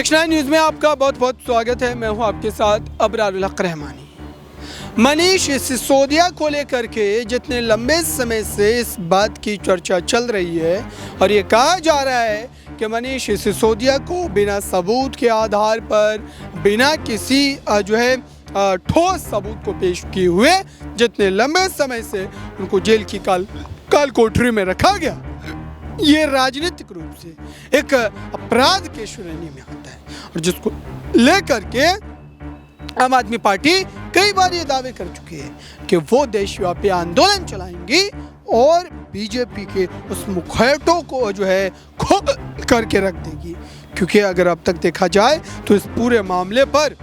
Next 9 news में आपका बहुत बहुत स्वागत है। मैं हूं आपके साथ अबरारुल हक रहमानी। मनीष सिसोदिया को लेकर के जितने लंबे समय से इस बात की चर्चा चल रही है और ये कहा जा रहा है कि मनीष सिसोदिया को बिना सबूत के आधार पर, बिना किसी ठोस सबूत को पेश किए हुए जितने लंबे समय से उनको जेल की काल कोठरी में रखा गया, ये राजनीतिक रूप से एक अपराध के श्रेणी में आता है और जिसको लेकर के आम आदमी पार्टी कई बार ये दावे कर चुकी है कि वो देशव्यापी आंदोलन चलाएंगी और बीजेपी के उस मुखौटों को खोल करके रख देगी। क्योंकि अगर अब तक देखा जाए तो इस पूरे मामले पर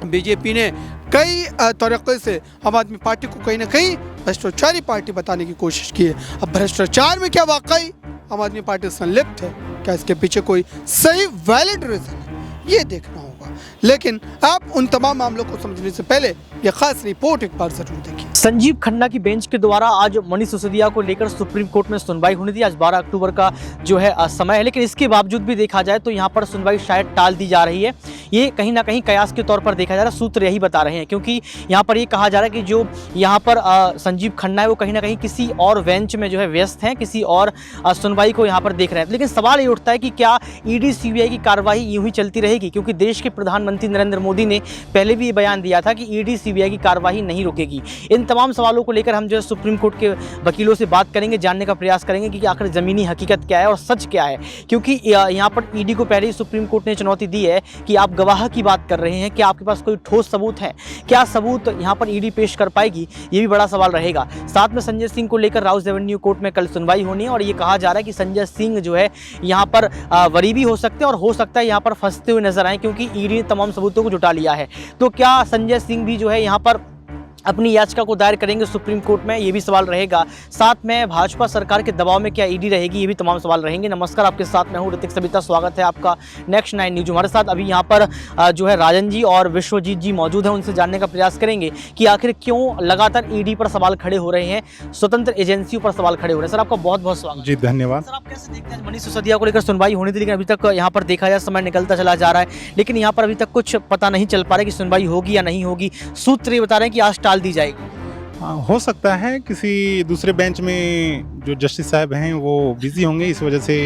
बीजेपी ने कई तरीके से आम आदमी पार्टी को कहीं ना कहीं भ्रष्टाचारी पार्टी बताने की कोशिश की है। अब भ्रष्टाचार में क्या वाकई आम आदमी पार्टी संलिप्त है, क्या इसके पीछे कोई सही वैलिड रीजन है, ये देखना होगा। लेकिन आप उन तमाम मामलों को समझने से पहले यह खास रिपोर्ट एक बार जरूर देखिए। संजीव खन्ना की बेंच के द्वारा आज मनीष सिसोदिया को लेकर सुप्रीम कोर्ट में सुनवाई होनी थी। आज 12 अक्टूबर का समय है, लेकिन इसके बावजूद भी देखा जाए तो यहाँ पर सुनवाई शायद टाल दी जा रही है। ये कहीं ना कहीं कयास के तौर पर देखा जा रहा है, सूत्र यही बता रहे हैं, क्योंकि यहाँ पर ये कहा जा रहा है कि जो यहाँ पर संजीव खन्ना है वो कहीं ना कहीं किसी और बेंच में व्यस्त हैं, किसी और सुनवाई को यहाँ पर देख रहे हैं। लेकिन सवाल ये उठता है कि क्या ईडी सीबीआई की कार्रवाई यूं ही चलती रहेगी, क्योंकि देश के प्रधानमंत्री नरेंद्र मोदी ने पहले भी ये बयान दिया था कि ईडी सीबीआई की कार्रवाई नहीं रुकेगी। इन तमाम सवालों को लेकर हम सुप्रीम कोर्ट के वकीलों से बात करेंगे, जानने का प्रयास करेंगे कि आखिर ज़मीनी हकीकत क्या है और सच क्या है। क्योंकि यहाँ पर ईडी को पहले ही सुप्रीम कोर्ट ने चुनौती दी है कि आप गवाह की बात कर रहे हैं, क्या आपके पास कोई ठोस सबूत है, क्या सबूत यहाँ पर ईडी पेश कर पाएगी, ये भी बड़ा सवाल रहेगा। साथ में संजय सिंह को लेकर राउस एवेन्यू कोर्ट में कल सुनवाई होनी है और ये कहा जा रहा है कि संजय सिंह यहाँ पर वरी भी हो सकते हैं और हो सकता है यहाँ पर फंसते हुए नजर आए, क्योंकि ईडी ने तमाम सबूतों को जुटा लिया है। तो क्या संजय सिंह भी यहाँ पर अपनी याचिका को दायर करेंगे सुप्रीम कोर्ट में, ये भी सवाल रहेगा। साथ में भाजपा सरकार के दबाव में क्या ईडी रहेगी, ये भी तमाम सवाल रहेंगे। नमस्कार, आपके साथ मैं हूं ऋतिक सबिता, स्वागत है आपका नेक्स्ट 9 न्यूज। हमारे साथ अभी यहाँ पर राजन जी और विश्वजीत जी मौजूद हैं, उनसे जानने का प्रयास करेंगे कि आखिर क्यों लगातार ईडी पर सवाल खड़े हो रहे हैं, स्वतंत्र एजेंसियों पर सवाल खड़े हो रहे हैं। सर, आपका बहुत बहुत स्वागत। जी धन्यवाद। सर, आप कैसे देखते हैं, मनीष सिसोदिया को लेकर सुनवाई होनी थी, लेकिन अभी तक यहाँ पर देखा जाए समय निकलता चला जा रहा है, लेकिन यहाँ पर अभी तक कुछ पता नहीं चल पा रहा है कि सुनवाई होगी या नहीं होगी। सूत्र ये बता रहे हैं कि आज टाल दी जाएगी। हो सकता है किसी दूसरे बेंच में जो जस्टिस साहब हैं वो बिजी होंगे, इस वजह से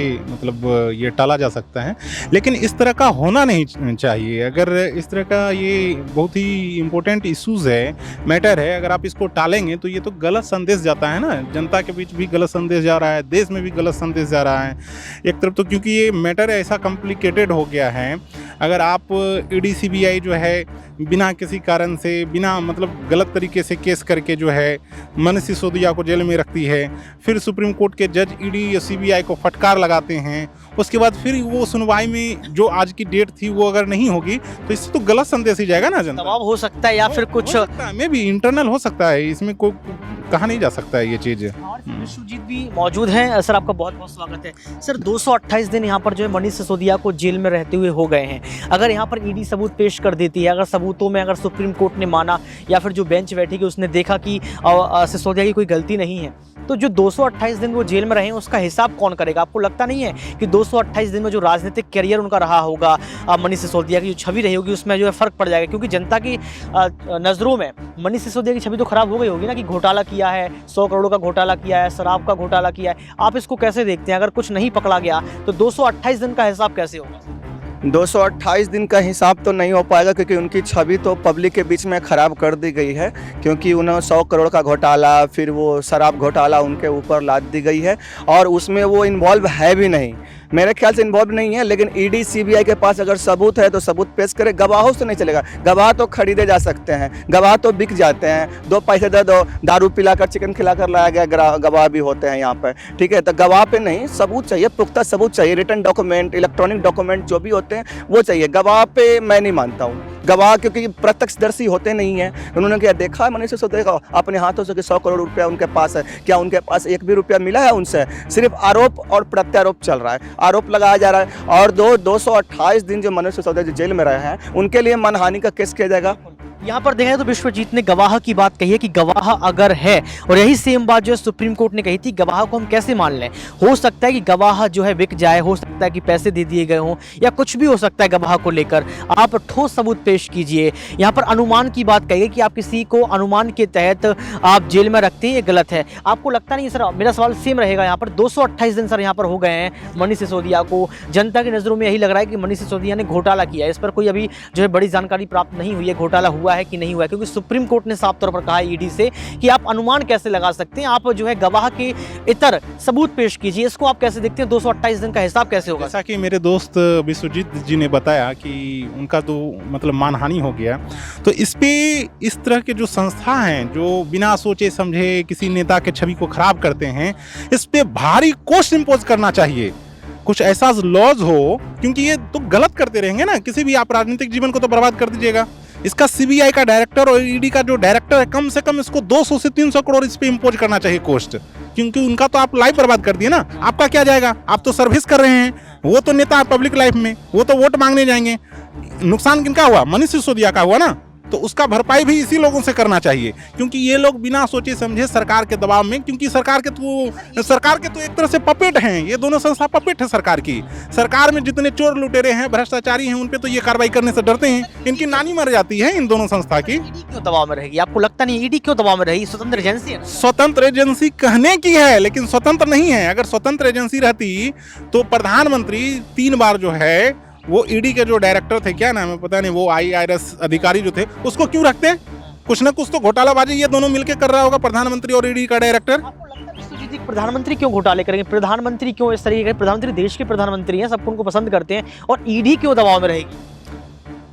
ये टाला जा सकता है। लेकिन इस तरह का होना नहीं चाहिए। अगर इस तरह का ये बहुत ही इम्पोर्टेंट इश्यूज़ है, मैटर है, अगर आप इसको टालेंगे तो ये तो गलत संदेश जाता है ना, जनता के बीच भी गलत संदेश जा रहा है, देश में भी गलत संदेश जा रहा है एक तरफ। तो क्योंकि ये मैटर ऐसा कॉम्प्लिकेटेड हो गया है, अगर आप ईडी सीबीआई बिना किसी कारण से, बिना गलत तरीके से केस करके मनीष सिसोदिया को जेल में रखती है, फिर सुप्रीम कोर्ट के जज ईडी या सीबीआई को फटकार लगाते हैं, उसके बाद फिर वो सुनवाई में जो आज की डेट थी वो अगर नहीं होगी तो इससे तो गलत संदेश ही जाएगा ना जनता। दबाव हो सकता है या फिर कुछ में भी इंटरनल हो सकता है, इसमें कोई कहा नहीं जा सकता है ये चीज़। विश्वजीत भी मौजूद हैं। सर, आपका बहुत बहुत स्वागत है। सर, 228 दिन यहाँ पर मनीष सिसोदिया को जेल में रहते हुए हो गए हैं। अगर यहाँ पर ईडी सबूत पेश कर देती है, अगर सबूतों में अगर सुप्रीम कोर्ट ने माना या फिर जो बेंच बैठेगी उसने देखा कि सिसोदिया की कोई गलती नहीं है, तो जो 228 दिन वो जेल में रहे उसका हिसाब कौन करेगा? आपको लगता नहीं है कि 228 दिन में जो राजनीतिक करियर उनका रहा होगा, मनीष सिसोदिया की जो छवि रही होगी उसमें फर्क पड़ जाएगा? क्योंकि जनता की नज़रों में मनीष सिसोदिया की छवि तो खराब हो गई होगी ना, कि घोटाला किया है, 100 करोड़ का घोटाला किया है, शराब का घोटाला किया है। आप इसको कैसे देखते हैं? अगर कुछ नहीं पकड़ा गया तो 228 दिन का हिसाब कैसे होगा? 228 दिन का हिसाब तो नहीं हो पाएगा, क्योंकि उनकी छवि तो पब्लिक के बीच में ख़राब कर दी गई है। क्योंकि उन्हें 100 करोड़ का घोटाला, फिर वो शराब घोटाला उनके ऊपर लाद दी गई है और उसमें वो इन्वॉल्व है भी नहीं, मेरे ख्याल से इन्वॉल्व नहीं है। लेकिन ईडी सीबीआई के पास अगर सबूत है तो सबूत पेश करे। गवाहों से नहीं चलेगा, गवाह तो खरीदे जा सकते हैं, गवाह तो बिक जाते हैं, 2 पैसे दे दो, दारू पिलाकर चिकन खिलाकर लाया गया गवाह भी होते हैं यहाँ पर, ठीक है। तो गवाह पे नहीं, सबूत चाहिए, पुख्ता सबूत चाहिए, रिटन डॉक्यूमेंट, इलेक्ट्रॉनिक डॉक्यूमेंट जो भी होते हैं वो चाहिए। गवाह पे मैं नहीं मानता हूँ, गवाह क्योंकि प्रत्यक्षदर्शी होते नहीं हैं। उन्होंने क्या देखा है मनीष सिसोदिया अपने हाथों से कि 100 करोड़ रुपया उनके पास है? क्या उनके पास एक भी रुपया मिला है उनसे? सिर्फ आरोप और प्रत्यारोप चल रहा है, आरोप लगाया जा रहा है। और 228 दिन जो मनीष सिसोदिया जेल में रहे हैं उनके लिए मानहानि का केस किया जाएगा। यहाँ पर देखा जाए तो विश्वजीत ने गवाह की बात कही है कि गवाह अगर है, और यही सेम बात जो है सुप्रीम कोर्ट ने कही थी, गवाह को हम कैसे मान लें। हो सकता है कि गवाह जो है बिक जाए, हो सकता है कि पैसे दे दिए गए हों, या कुछ भी हो सकता है गवाह को लेकर। आप ठोस सबूत पेश कीजिए। यहाँ पर अनुमान की बात कही है कि आप किसी को अनुमान के तहत आप जेल में रखते हैं, ये गलत है। आपको लगता नहीं सर? मेरा सवाल सेम रहेगा यहाँ पर। 228 दिन सर यहाँ पर हो गए हैं मनीष सिसोदिया को। जनता की नज़रों में यही लग रहा है कि मनीष सिसोदिया ने घोटाला किया है। इस पर कोई अभी जो है बड़ी जानकारी प्राप्त नहीं हुई है, घोटाला हुआ है कि नहीं हुआ है, क्योंकि सुप्रीम कोर्ट ने साफ तौर पर कहा है ईडी से कि आप अनुमान कैसे लगा सकते हैं, आप जो है गवाह के इतर सबूत पेश कीजिए। इसको आप कैसे देखते हैं? 228 दिन का हिसाब कैसे होगा? जैसा कि मेरे दोस्त विश्वजीत जी ने बताया कि उनका तो मतलब मानहानि हो गया, तो इस पे इस तरह के जो संस्था हैं जो बिना सोचे समझे किसी नेता के छवि को खराब करते हैं, इस पे भारी कोर्ट इम्पोज करना चाहिए। कुछ ऐसा लॉज हो, क्योंकि ये तो गलत करते रहेंगे ना, किसी भी आप राजनीतिक जीवन को तो बर्बाद कर दीजिएगा। इसका सीबीआई का डायरेक्टर और ईडी का जो डायरेक्टर है, कम से कम इसको 200 से 300 करोड़ इस पे इम्पोज करना चाहिए कॉस्ट, क्योंकि उनका तो आप लाइफ बर्बाद कर दिए ना। आपका क्या जाएगा? आप तो सर्विस कर रहे हैं, वो तो नेता पब्लिक लाइफ में, वो तो वोट मांगने जाएंगे। नुकसान किनका हुआ? मनीष सिसोदिया का हुआ ना, तो उसका भरपाई भी इसी लोगों से करना चाहिए, क्योंकि ये लोग बिना सोचे समझे सरकार के दबाव में, क्योंकि सरकार के तो एक तरह से पपेट हैं, ये दोनों संस्था पपेट है सरकार की। सरकार में जितने चोर लुटेरे हैं, भ्रष्टाचारी हैं, उन पे तो ये कार्रवाई करने से डरते हैं। इनकी नानी मर जाती है इन दोनों संस्था की। ईडी क्यों दबाव में रहेगी? आपको लगता नहीं ईडी क्यों दबाव में रहेगी? स्वतंत्र एजेंसी है। स्वतंत्र एजेंसी कहने की है, लेकिन स्वतंत्र नहीं है। अगर स्वतंत्र एजेंसी रहती तो प्रधानमंत्री 3 बार जो है वो ईडी के जो डायरेक्टर थे, क्या नाम है पता नहीं, वो IRS अधिकारी जो थे, उसको क्यों रखते हैं? कुछ ना कुछ तो घोटालाबाजी ये दोनों मिलकर कर रहा होगा, प्रधानमंत्री और ईडी का डायरेक्टर। आपको लगता है विश्वजीत जी प्रधानमंत्री क्यों घोटाले करेंगे? प्रधानमंत्री क्यों इस तरीके के? प्रधानमंत्री देश के प्रधानमंत्री हैं, सबको उनको पसंद करते हैं, और ईडी क्यों दबाव में रहेगी?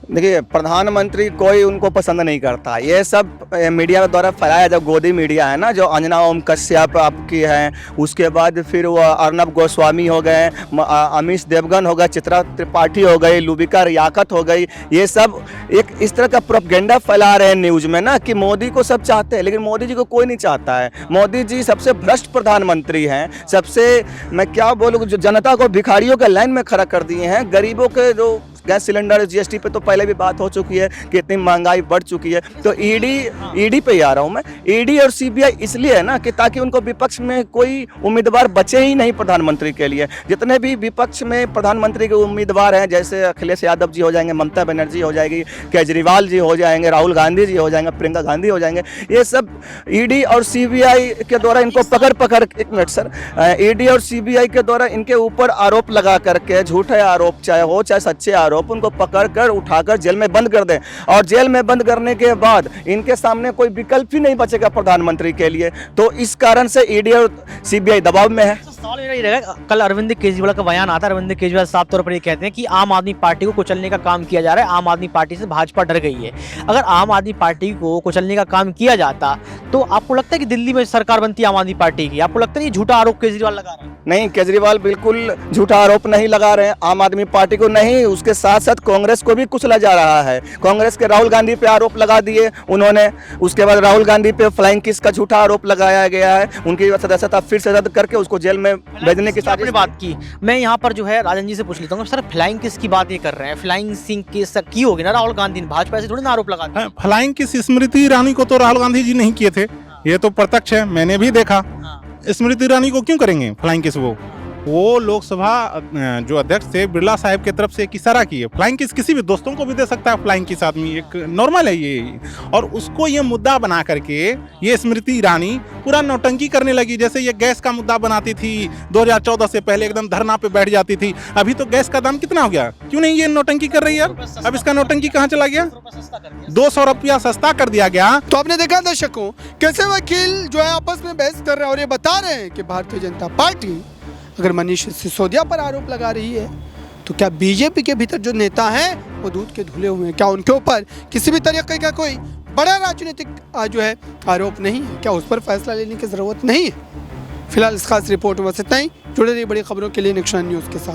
देखिए, प्रधानमंत्री कोई उनको पसंद नहीं करता। ये सब मीडिया द्वारा फैलाया, जब गोदी मीडिया है ना, जो अंजना ओम कश्यप आपकी है, उसके बाद फिर वो अर्नब गोस्वामी हो गए, अमीश देवगन हो गए, चित्रा त्रिपाठी हो गई, लुबिका रियाकत हो गई, ये सब एक इस तरह का प्रोपेगेंडा फैला रहे हैं न्यूज़ में ना, कि मोदी को सब चाहते हैं, लेकिन मोदी जी को कोई नहीं चाहता है। मोदी जी सबसे भ्रष्ट प्रधानमंत्री हैं, सबसे, मैं क्या बोलूँ, जो जनता को भिखारियों के लाइन में खड़ा कर दिए हैं। गरीबों के जो गैस सिलेंडर GST पे तो पहले भी बात हो चुकी है कि इतनी महंगाई बढ़ चुकी है। तो ईडी पे ही आ रहा हूँ मैं। ईडी और CBI इसलिए है ना कि ताकि उनको विपक्ष में कोई उम्मीदवार बचे ही नहीं प्रधानमंत्री के लिए। जितने भी विपक्ष में प्रधानमंत्री के उम्मीदवार हैं, जैसे अखिलेश यादव जी हो जाएंगे, ममता बनर्जी हो जाएगी, केजरीवाल जी हो जाएंगे, राहुल गांधी जी हो जाएंगे, प्रियंका गांधी हो जाएंगे, ये सब ईडी और CBI के द्वारा इनको पकड़ एक मिनट सर, ईडी और CBI के द्वारा इनके ऊपर आरोप लगा करके, झूठे आरोप चाहे हो चाहे सच्चे आरोप, उनको पकड़कर उठाकर जेल में बंद कर दें। और जेल में बंद करने के बाद इनके सामने कोई विकल्प ही नहीं बचेगा प्रधानमंत्री के लिए। तो इस कारण से ईडी और CBI दबाव में है। सवाल मेरा ये रहेगा, कल अरविंद केजरीवाल का बयान आता है। अरविंद केजरीवाल साफ तौर पर ये कहते हैं कि आम आदमी पार्टी को कुचलने का काम किया जा रहा है, आम आदमी पार्टी से भाजपा डर गई है। अगर आम आदमी पार्टी को कुचलने का काम किया जाता तो आपको लगता है कि दिल्ली में सरकार बनती आम आदमी पार्टी की? आपको लगता है ये झूठा आरोप केजरीवाल लगा रहा है? नहीं, केजरीवाल बिल्कुल झूठा आरोप नहीं लगा रहे हैं। आम आदमी पार्टी को नहीं, उसके साथ साथ कांग्रेस को भी कुचला जा रहा है। कांग्रेस के राहुल गांधी पे आरोप लगा दिए उन्होंने, उसके बाद राहुल गांधी पे फ्लाइंग किस का झूठा आरोप लगाया गया है, उनकी सदस्यता फिर से रद्द करके उसको जेल में भेजने की आपने बात की। मैं यहाँ पर जो है राजन जी से पूछ लेता हूँ, सर फ्लाइंग किस की बात ये कर रहे हैं? फ्लाइंग सिंह किस की होगी ना राहुल गांधी ने, भाजपा से थोड़ी ना आरोप लगाते हैं। फ्लाइंग किस स्मृति ईरानी को तो राहुल गांधी जी नहीं किए थे, ये तो प्रत्यक्ष है, मैंने भी देखा। स्मृति ईरानी को क्यों करेंगे फ्लाइंग किस? वो लोकसभा जो अध्यक्ष थे बिरला साहब की तरफ से एक इशारा किए। फ्लाइंग किस किसी भी दोस्तों को भी दे सकता है, फ्लाइंग किस आदमी एक नॉर्मल है ये। और उसको ये मुद्दा बना करके ये स्मृति ईरानी पूरा नौटंकी करने लगी। जैसे ये गैस का मुद्दा बनाती थी 2014 से पहले, एकदम धरना पे बैठ जाती थी। अभी तो गैस का दाम कितना हो गया, क्यों नहीं ये नौटंकी कर रही है? अब इसका नौटंकी कहाँ चला गया? 200 रुपया सस्ता कर दिया गया। तो आपने देखा दर्शकों, कैसे वकील जो है आपस में बहस कर रहे हैं और ये बता रहे हैं कि भारतीय जनता पार्टी अगर मनीष सिसोदिया पर आरोप लगा रही है तो क्या बीजेपी के भीतर जो नेता हैं वो दूध के धुले हुए हैं? क्या उनके ऊपर किसी भी तरीके का कोई बड़ा राजनीतिक जो है आरोप नहीं है? क्या उस पर फैसला लेने की ज़रूरत नहीं है? फिलहाल इस खास रिपोर्ट में बस इतना ही। जुड़े रहिए बड़ी खबरों के लिए नेक्शन न्यूज़ के साथ।